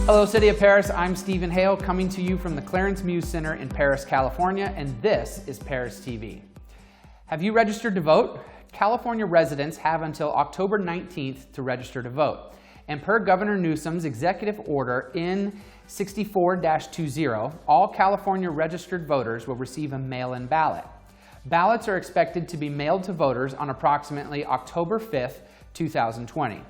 Hello, City of Perris. I'm Stephen Hale, coming to you from the Clarence Muse Center in Perris, California, and this is Perris TV. Have you registered to vote? California residents have until October 19th to register to vote. And per Governor Newsom's executive order in 64-20, all California registered voters will receive a mail-in ballot. Ballots are expected to be mailed to voters on approximately October 5th, 2020.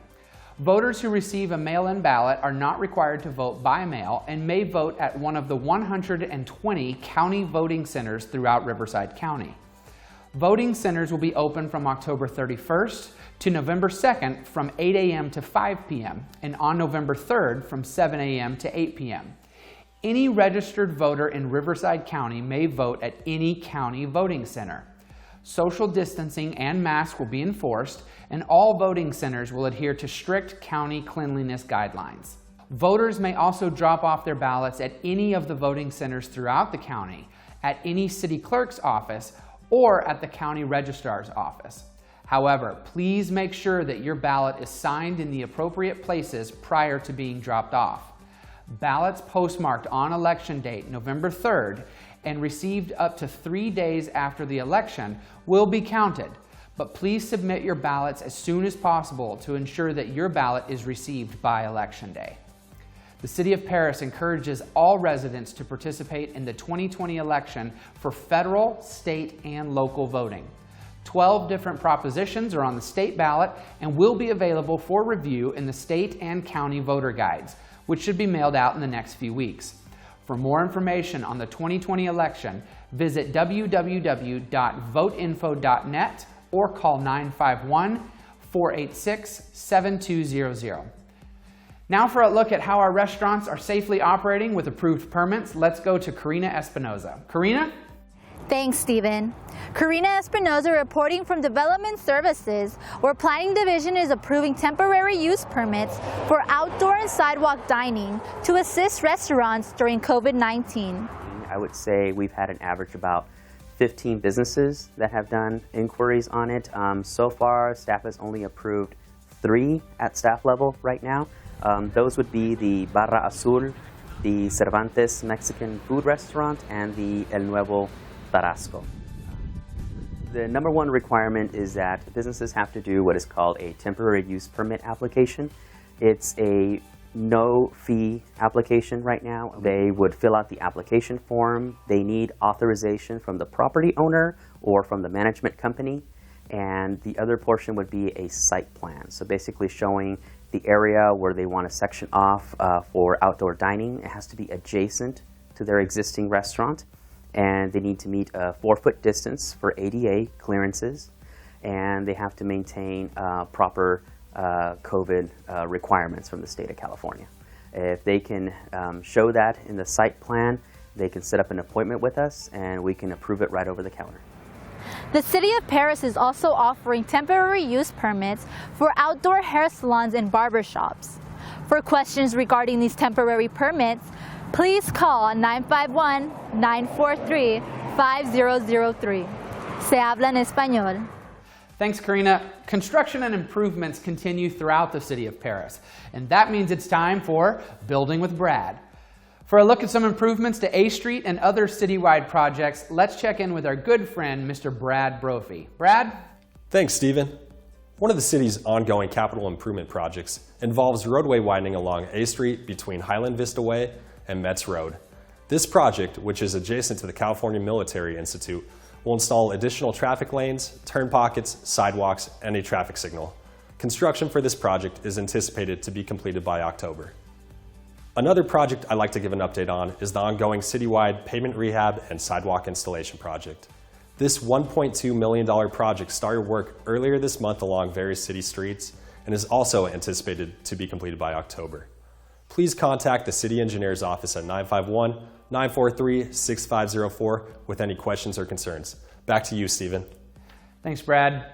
Voters who receive a mail-in ballot are not required to vote by mail and may vote at one of the 120 county voting centers throughout Riverside County. Voting centers will be open from October 31st to November 2nd from 8 a.m. to 5 p.m. and on November 3rd from 7 a.m. to 8 p.m. Any registered voter in Riverside County may vote at any county voting center. Social distancing and masks will be enforced, and all voting centers will adhere to strict county cleanliness guidelines. Voters may also drop off their ballots at any of the voting centers throughout the county, at any city clerk's office, or at the county registrar's office. However, please make sure that your ballot is signed in the appropriate places prior to being dropped off. Ballots postmarked on election date, November 3rd, and received up to 3 days after the election will be counted, but please submit your ballots as soon as possible to ensure that your ballot is received by Election Day. The City of Perris encourages all residents to participate in the 2020 election for federal, state, and local voting. 12 different propositions are on the state ballot and will be available for review in the state and county voter guides, which should be mailed out in the next few weeks. For more information on the 2020 election, visit www.voteinfo.net or call 951-486-7200. Now for a look at how our restaurants are safely operating with approved permits, let's go to Karina Espinoza. Karina? Thanks, Stephen. Karina Espinoza reporting from Development Services, where Planning Division is approving temporary use permits for outdoor and sidewalk dining to assist restaurants during COVID-19. I would say we've had an average about 15 businesses that have done inquiries on it. So far, staff has only approved 3 at staff level right now. Those would be the Barra Azul, the Cervantes Mexican Food Restaurant, and the El Nuevo Tarasco. The number one requirement is that businesses have to do what is called a temporary use permit application. It's a no-fee application right now. They would fill out the application form. They need authorization from the property owner or from the management company. And the other portion would be a site plan. So basically showing the area where they want to section off for outdoor dining. It has to be adjacent to their existing restaurant. And they need to meet a 4-foot distance for ADA clearances. And they have to maintain proper COVID requirements from the state of California. If they can show that in the site plan, they can set up an appointment with us and we can approve it right over the counter. The City of Perris is also offering temporary use permits for outdoor hair salons and barbershops. For questions regarding these temporary permits, please call 951-943-5003. Se habla en español. Thanks, Karina. Construction and improvements continue throughout the City of Perris, and that means it's time for Building with Brad. For a look at some improvements to A Street and other citywide projects, let's check in with our good friend, Mr. Brad Brophy. Brad? Thanks, Stephen. One of the city's ongoing capital improvement projects involves roadway widening along A Street between Highland Vista Way and Metz Road. This project, which is adjacent to the California Military Institute, will install additional traffic lanes, turn pockets, sidewalks, and a traffic signal. Construction for this project is anticipated to be completed by October. Another project I'd like to give an update on is the ongoing citywide pavement rehab and sidewalk installation project. This $1.2 million project started work earlier this month along various city streets and is also anticipated to be completed by October. Please contact the City Engineer's Office at 951-943-6504 with any questions or concerns. Back to you, Stephen. Thanks, Brad.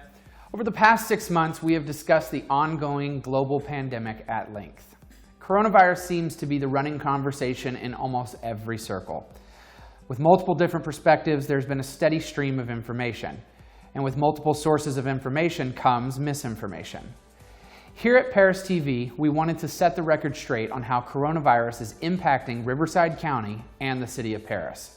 Over the past 6 months, we have discussed the ongoing global pandemic at length. Coronavirus seems to be the running conversation in almost every circle. With multiple different perspectives, there's been a steady stream of information. And with multiple sources of information comes misinformation. Here at Perris TV, we wanted to set the record straight on how coronavirus is impacting Riverside County and the city of Perris.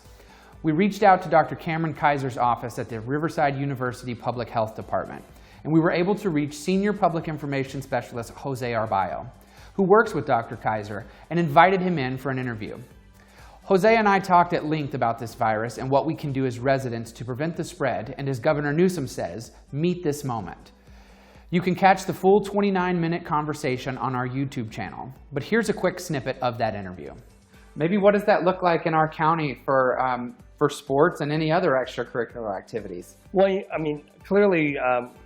We reached out to Dr. Cameron Kaiser's office at the Riverside University Public Health Department, and we were able to reach Senior Public Information Specialist Jose Arballo, who works with Dr. Kaiser, and invited him in for an interview. Jose and I talked at length about this virus and what we can do as residents to prevent the spread, and as Governor Newsom says, meet this moment. You can catch the full 29-minute conversation on our YouTube channel, but here's a quick snippet of that interview. Maybe what does that look like in our county for sports and any other extracurricular activities? Well, I mean, clearly,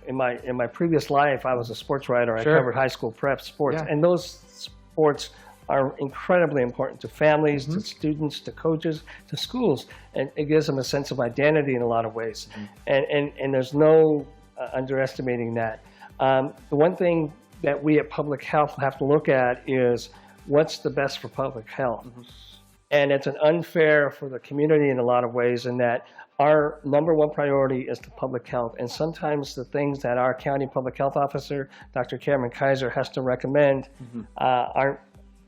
in my previous life, I was a sports writer. Sure. I covered high school prep sports, Yeah. and those sports are incredibly important to families, to students, to coaches, to schools, and it gives them a sense of identity in a lot of ways. And there's no underestimating that. The one thing that we at Public Health have to look at is what's the best for public health. And it's an unfair for the community in a lot of ways, in that our number one priority is the public health. And sometimes the things that our county public health officer, Dr. Cameron Kaiser, has to recommend aren't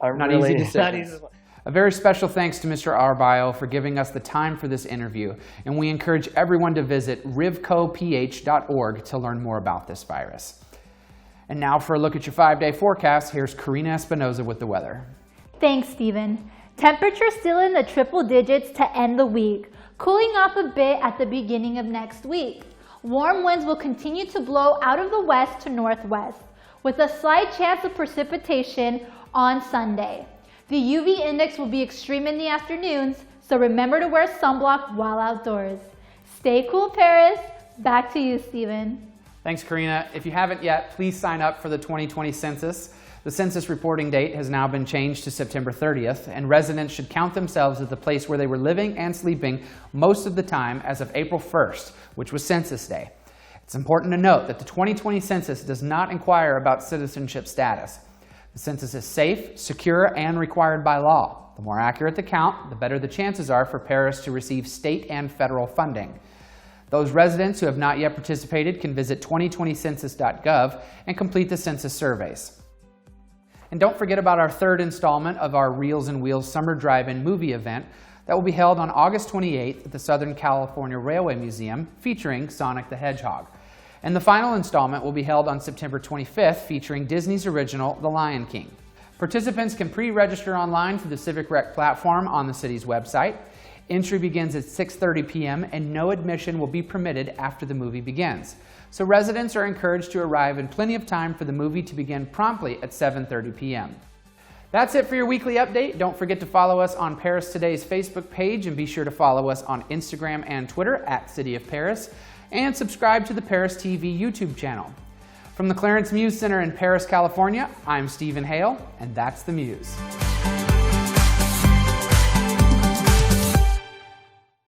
Not really easy decisions. A very special thanks to Mr. Arballo for giving us the time for this interview, and we encourage everyone to visit rivcoph.org to learn more about this virus. And now for a look at your 5-day forecast, here's Karina Espinoza with the weather. Thanks, Stephen. Temperatures still in the triple digits to end the week, cooling off a bit at the beginning of next week. Warm winds will continue to blow out of the west to northwest, with a slight chance of precipitation on Sunday. The UV index will be extreme in the afternoons, so remember to wear sunblock while outdoors. Stay cool, Perris. Back to you, Stephen. Thanks, Karina. If you haven't yet, please sign up for the 2020 census. The census reporting date has now been changed to September 30th, and residents should count themselves at the place where they were living and sleeping most of the time as of April 1st, which was Census Day. It's important to note that the 2020 census does not inquire about citizenship status. The census is safe, secure, and required by law. The more accurate the count, the better the chances are for Perris to receive state and federal funding. Those residents who have not yet participated can visit 2020census.gov and complete the census surveys. And don't forget about our third installment of our Reels and Wheels Summer Drive-In movie event that will be held on August 28th at the Southern California Railway Museum, featuring Sonic the Hedgehog. And the final installment will be held on September 25th, featuring Disney's original The Lion King. Participants can pre-register online through the Civic Rec platform on the city's website. Entry begins at 6:30 p.m. and no admission will be permitted after the movie begins. So residents are encouraged to arrive in plenty of time for the movie to begin promptly at 7:30 p.m. That's it for your weekly update. Don't forget to follow us on Perris Today's Facebook page, and be sure to follow us on Instagram and Twitter at City of Perris, and subscribe to the Perris TV YouTube channel. From the Clarence Muse Center in Perris, California, I'm Stephen Hale, and that's the Muse.